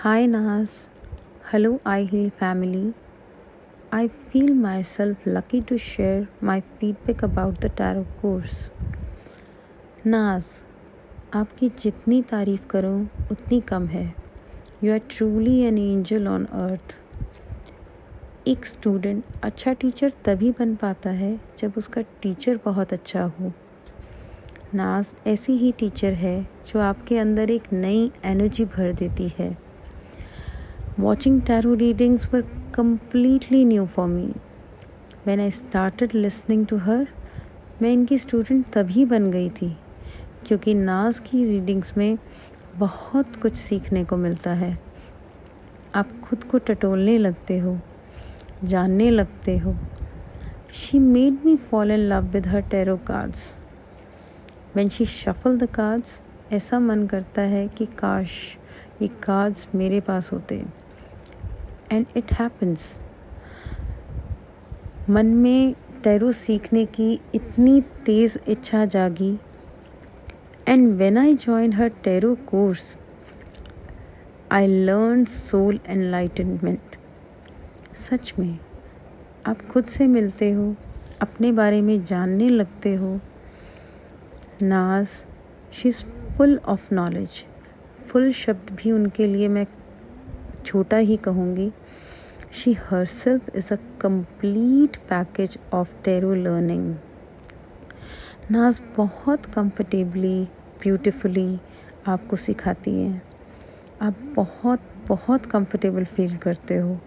Hi Nas. Hello I Heal family. I feel myself lucky to share my feedback about the tarot course. Nas, आपकी जितनी तारीफ़ करूं उतनी कम है. You are truly an angel on earth. एक student अच्छा teacher तभी बन पाता है जब उसका टीचर बहुत अच्छा हो. नाज ऐसी ही टीचर है जो आपके अंदर एक नई एनर्जी भर देती है. Watching tarot readings were completely new for me. When I started listening to her, मैं इनकी स्टूडेंट तभी बन गई थी क्योंकि नाज की रीडिंग्स में बहुत कुछ सीखने को मिलता है. आप खुद को टटोलने लगते हो, जानने लगते हो. She made me fall in love with her tarot cards. When she shuffled the cards, ऐसा मन करता है कि काश ये कार्ड्स मेरे पास होते. And it happens. मन में टैरो सीखने की इतनी तेज़ इच्छा जागी. And when I join her tarot course I learn soul enlightenment. सच में आप खुद से मिलते हो, अपने बारे में जानने लगते हो. नाज she is full of knowledge. Full शब्द भी उनके लिए मैं छोटा ही कहूँगी. She herself is a complete package of tarot learning. नाज बहुत कंफर्टेबली, ब्यूटीफुली आपको सिखाती है. आप बहुत बहुत कंफर्टेबल फील करते हो.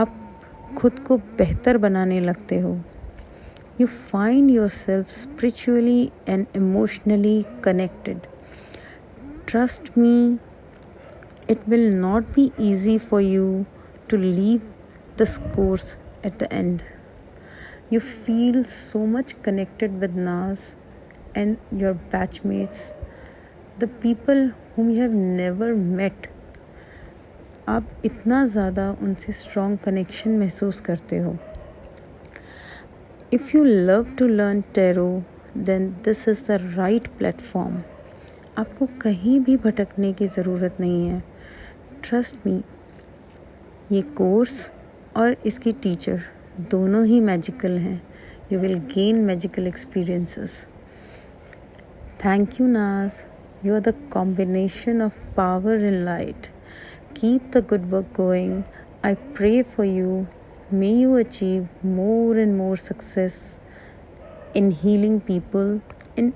आप खुद को बेहतर बनाने लगते हो. You find yourself spiritually and emotionally connected. Trust me, it will not be easy for you to leave this course at the end. You feel so much connected with Naz and your batchmates, the people whom you have never met. आप इतना ज़्यादा उनसे strong connection महसूस करते हो. If you love to learn tarot, then this is the right platform. आपको कहीं भी भटकने की ज़रूरत नहीं है. Trust me, ये कोर्स और इसकी टीचर दोनों ही मैजिकल हैं. You will gain magical experiences. Thank you Naaz. You are the combination of power and light. Keep the good work going. I pray for you. May you achieve more and more success in healing people and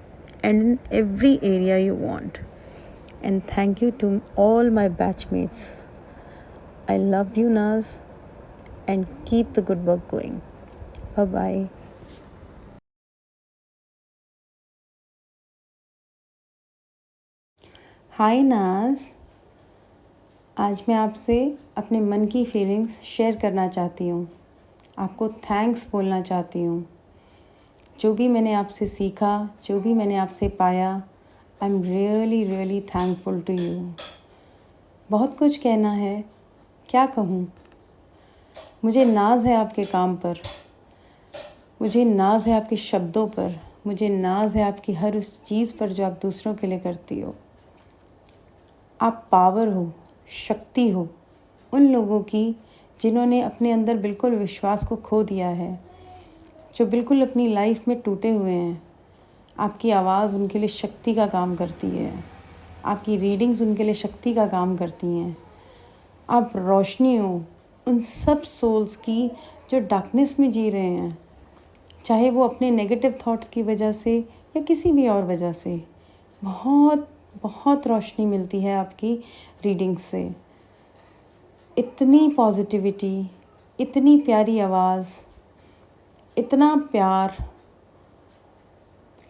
in every area you want. And thank you to all my batchmates. I love you, Naz, and keep the good work going. Bye-bye. हाय नाज. आज मैं आपसे अपने मन की feelings share करना चाहती हूँ. आपको थैंक्स बोलना चाहती हूँ. जो भी मैंने आपसे सीखा, जो भी मैंने आपसे पाया, I am really really thankful to you. बहुत कुछ कहना है, क्या कहूँ. मुझे नाज है आपके काम पर. मुझे नाज है आपके शब्दों पर. मुझे नाज है आपकी हर उस चीज़ पर जो आप दूसरों के लिए करती हो. आप पावर हो, शक्ति हो उन लोगों की जिन्होंने अपने अंदर बिल्कुल विश्वास को खो दिया है, जो बिल्कुल अपनी लाइफ में टूटे हुए हैं. आपकी आवाज़ उनके लिए शक्ति का काम करती है. आपकी रीडिंग्स उनके लिए शक्ति का काम करती हैं. आप रोशनी हो उन सब सोल्स की जो डार्कनेस में जी रहे हैं, चाहे वो अपने नेगेटिव थॉट्स की वजह से या किसी भी और वजह से. बहुत बहुत रोशनी मिलती है आपकी रीडिंग्स से. इतनी पॉजिटिविटी, इतनी प्यारी आवाज़, इतना प्यार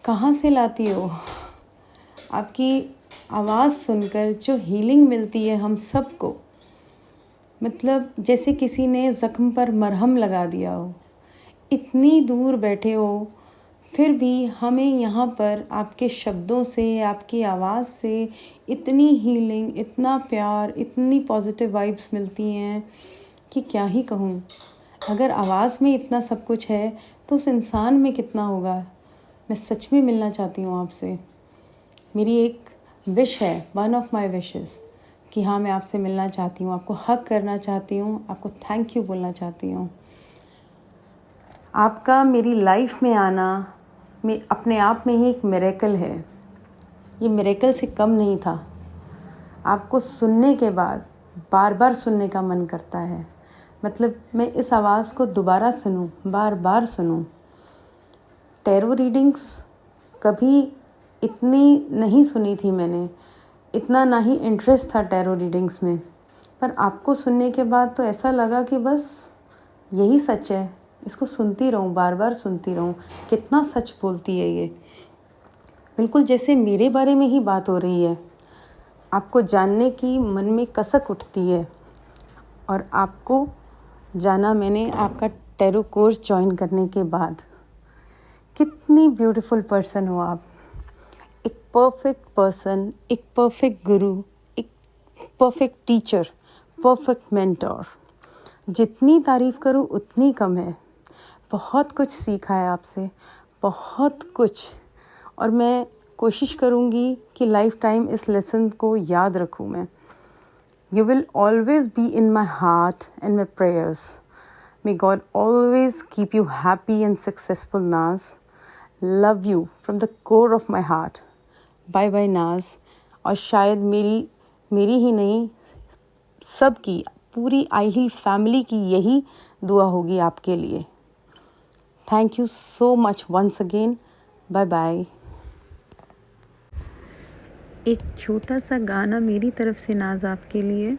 कहाँ से लाती हो. आपकी आवाज़ सुनकर जो हीलिंग मिलती है हम सबको, मतलब जैसे किसी ने ज़ख्म पर मरहम लगा दिया हो. इतनी दूर बैठे हो फिर भी हमें यहाँ पर आपके शब्दों से, आपकी आवाज़ से इतनी हीलिंग, इतना प्यार, इतनी पॉजिटिव वाइब्स मिलती हैं कि क्या ही कहूँ. अगर आवाज़ में इतना सब कुछ है तो उस इंसान में कितना होगा. मैं सच में मिलना चाहती हूँ आपसे. मेरी एक विश है, वन ऑफ माई विशेस, कि हाँ मैं आपसे मिलना चाहती हूँ, आपको हग करना चाहती हूँ, आपको थैंक यू बोलना चाहती हूँ। आपका मेरी लाइफ में आना अपने आप में ही एक मिरेकल है। ये मिरेकल से कम नहीं था। आपको सुनने के बाद बार बार सुनने का मन करता है। मतलब मैं इस आवाज़ को दोबारा सुनूं, बार बार सुनूं। टैरो रीडिंग्स कभी इतनी नहीं सुनी थी मैंने, इतना ना ही इंटरेस्ट था टैरो रीडिंग्स में, पर आपको सुनने के बाद तो ऐसा लगा कि बस यही सच है, इसको सुनती रहूं, बार बार सुनती रहूं। कितना सच बोलती है ये, बिल्कुल जैसे मेरे बारे में ही बात हो रही है। आपको जानने की मन में कसक उठती है। और आपको जाना मैंने आपका टैरो कोर्स ज्वाइन करने के बाद। कितनी ब्यूटीफुल पर्सन हो आप, एक परफेक्ट पर्सन, एक परफेक्ट गुरु, एक परफेक्ट टीचर, परफेक्ट मेंटर। जितनी तारीफ़ करूँ उतनी कम है। बहुत कुछ सीखा है आपसे, बहुत कुछ। और मैं कोशिश करूँगी कि लाइफ टाइम इस लेसन को याद रखूँ मैं। You will always be in my heart and my prayers. May God always keep you happy and successful, Naz. Love you from the core of my heart. Bye bye, Naz. और शायद मेरी ही नहीं, सबकी, पूरी आई हिल फैमिली की यही दुआ होगी आपके लिए। Thank you so much once again. Bye bye. एक छोटा सा गाना मेरी तरफ से नाज आपके लिए।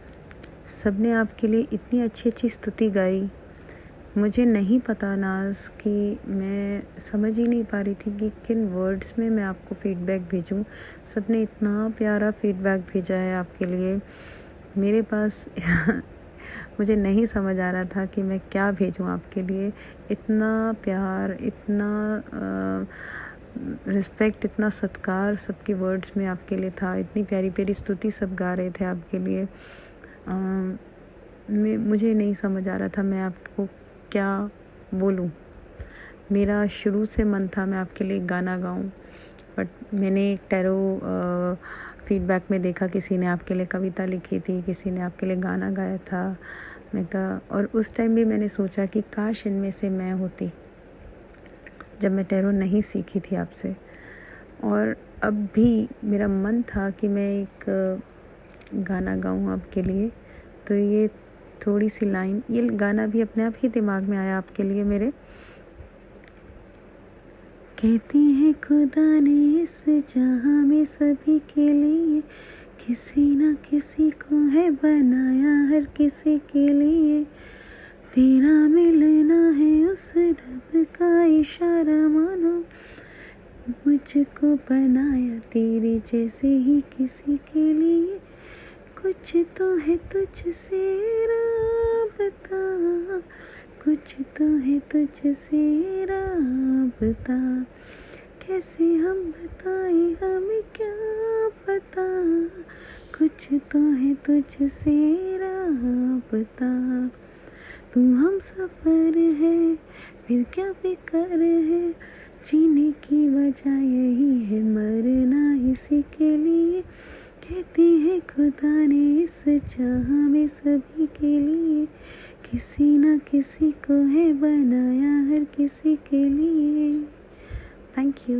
सबने आपके लिए इतनी अच्छी अच्छी स्तुति गाई। मुझे नहीं पता नाज कि मैं समझ ही नहीं पा रही थी कि किन वर्ड्स में मैं आपको फ़ीडबैक भेजूं। सबने इतना प्यारा फ़ीडबैक भेजा है आपके लिए। मेरे पास मुझे नहीं समझ आ रहा था कि मैं क्या भेजूं आपके लिए। इतना प्यार, इतना रिस्पेक्ट, इतना सत्कार सबके वर्ड्स में आपके लिए था। इतनी प्यारी प्यारी स्तुति सब गा रहे थे आपके लिए। मुझे नहीं समझ आ रहा था मैं आपको क्या बोलूं। मेरा शुरू से मन था मैं आपके लिए गाना गाऊं, बट मैंने एक टैरो फीडबैक में देखा किसी ने आपके लिए कविता लिखी थी, किसी ने आपके लिए गाना गाया था। मैं कहा, और उस टाइम भी मैंने सोचा कि काश इनमें से मैं होती जब मैं टैरो नहीं सीखी थी आपसे। और अब भी मेरा मन था कि मैं एक गाना गाऊं आपके लिए। तो ये थोड़ी सी लाइन, ये गाना भी अपने आप ही दिमाग में आया आपके लिए मेरे। कहती है खुदा ने इस जहां में सभी के लिए किसी न किसी को है बनाया, हर किसी के लिए तेरा मिलना है उस रब का इशारा, मानो मुझको बनाया तेरे जैसे ही किसी के लिए। कुछ तो है तुझसे राबता, कुछ तो है तुझसे राबता, कैसे हम बताएं हमें क्या पता। कुछ तो है तुझसे राबता, तू हम सफ़र है फिर क्या फिक्र है, जीने की वजह यही है मरना इसी के लिए। कहती है खुदा ने इस जहां में सभी के लिए किसी न किसी को है बनाया, हर किसी के लिए। Thank you.